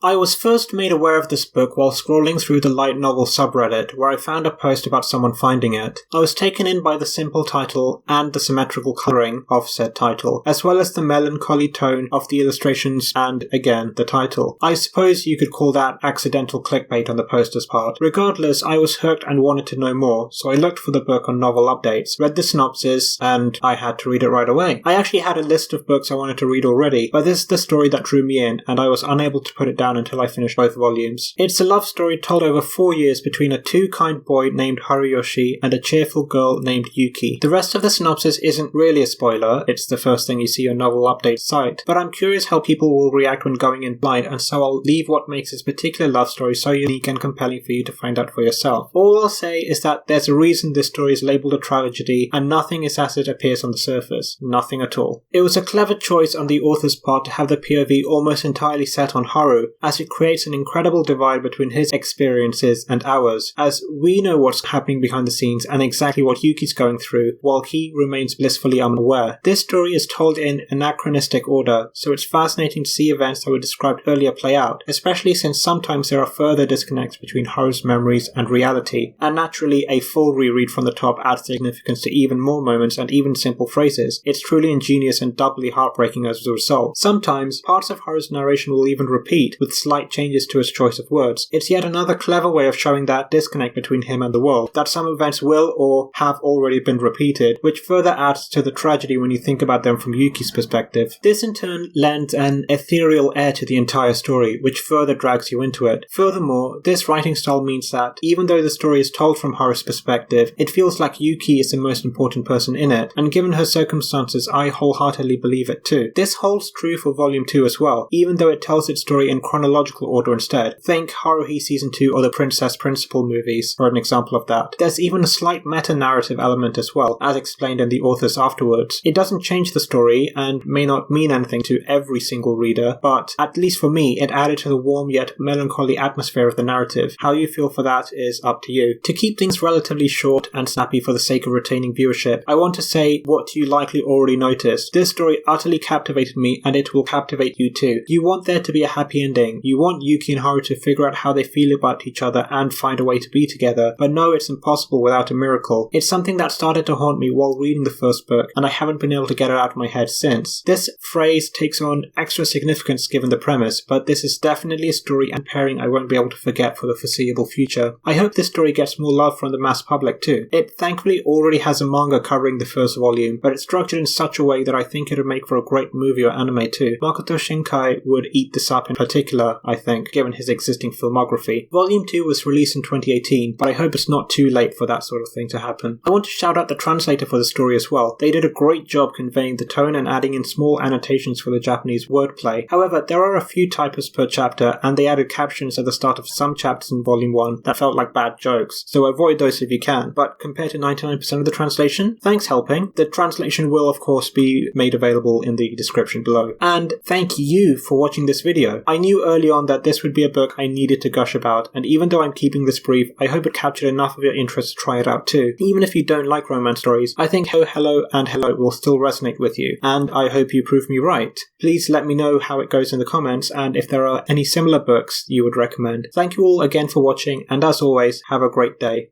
I was first made aware of this book while scrolling through the light novel subreddit, where I found a post about someone finding it. I was taken in by the simple title and the symmetrical colouring of said title, as well as the melancholy tone of the illustrations and, again, the title. I suppose you could call that accidental clickbait on the poster's part. Regardless, I was hooked and wanted to know more, so I looked for the book on Novel Updates, read the synopsis, and I had to read it right away. I actually had a list of books I wanted to read already, but this is the story that drew me in, and I was unable to put it down until I finished both volumes. It's a love story told over 4 years between a too-kind boy named Haruyoshi and a cheerful girl named Yuki. The rest of the synopsis isn't really a spoiler, it's the first thing you see on Novel Update's site, but I'm curious how people will react when going in blind, and so I'll leave what makes this particular love story so unique and compelling for you to find out for yourself. All I'll say is that there's a reason this story is labelled a tragedy, and nothing is as it appears on the surface. Nothing at all. It was a clever choice on the author's part to have the POV almost entirely set on Haru, as it creates an incredible divide between his experiences and ours, as we know what's happening behind the scenes and exactly what Yuki's going through, while he remains blissfully unaware. This story is told in anachronistic order, so it's fascinating to see events that were described earlier play out, especially since sometimes there are further disconnects between Haru's memories and reality, and naturally a full reread from the top adds significance to even more moments and even simple phrases. It's truly ingenious and doubly heartbreaking as a result. Sometimes, parts of Haru's narration will even repeat, with slight changes to his choice of words. It's yet another clever way of showing that disconnect between him and the world, that some events will or have already been repeated, which further adds to the tragedy when you think about them from Yuki's perspective. This in turn lends an ethereal air to the entire story, which further drags you into it. Furthermore, this writing style means that, even though the story is told from Haru's perspective, it feels like Yuki is the most important person in it, and given her circumstances, I wholeheartedly believe it too. This holds true for Volume 2 as well, even though it tells its story in chronological order instead. Think Haruhi Season 2 or the Princess Principal movies for an example of that. There's even a slight meta-narrative element as well, as explained in the authors afterwards. It doesn't change the story, and may not mean anything to every single reader, but at least for me, it added to the warm yet melancholy atmosphere of the narrative. How you feel for that is up to you. To keep things relatively short and snappy for the sake of retaining viewership, I want to say what you likely already noticed. This story utterly captivated me, and it will captivate you too. You want there to be a happy ending. You want Yuki and Haru to figure out how they feel about each other and find a way to be together, but no, it's impossible without a miracle. It's something that started to haunt me while reading the first book, and I haven't been able to get it out of my head since. This phrase takes on extra significance given the premise, but this is definitely a story and pairing I won't be able to forget for the foreseeable future. I hope this story gets more love from the mass public too. It thankfully already has a manga covering the first volume, but it's structured in such a way that I think it would make for a great movie or anime too. Makoto Shinkai would eat this up in particular, I think, given his existing filmography. Volume 2 was released in 2018, but I hope it's not too late for that sort of thing to happen. I want to shout out the translator for the story as well. They did a great job conveying the tone and adding in small annotations for the Japanese wordplay. However, there are a few typos per chapter, and they added captions at the start of some chapters in Volume 1 that felt like bad jokes, so avoid those if you can. But compared to 99% of the translation, thanks Hellping. The translation will of course be made available in the description below. And thank you for watching this video. I knew early on that this would be a book I needed to gush about, and even though I'm keeping this brief, I hope it captured enough of your interest to try it out too. Even if you don't like romance stories, I think Oh Hello and Hello will still resonate with you, and I hope you prove me right. Please let me know how it goes in the comments, and if there are any similar books you would recommend. Thank you all again for watching, and as always, have a great day.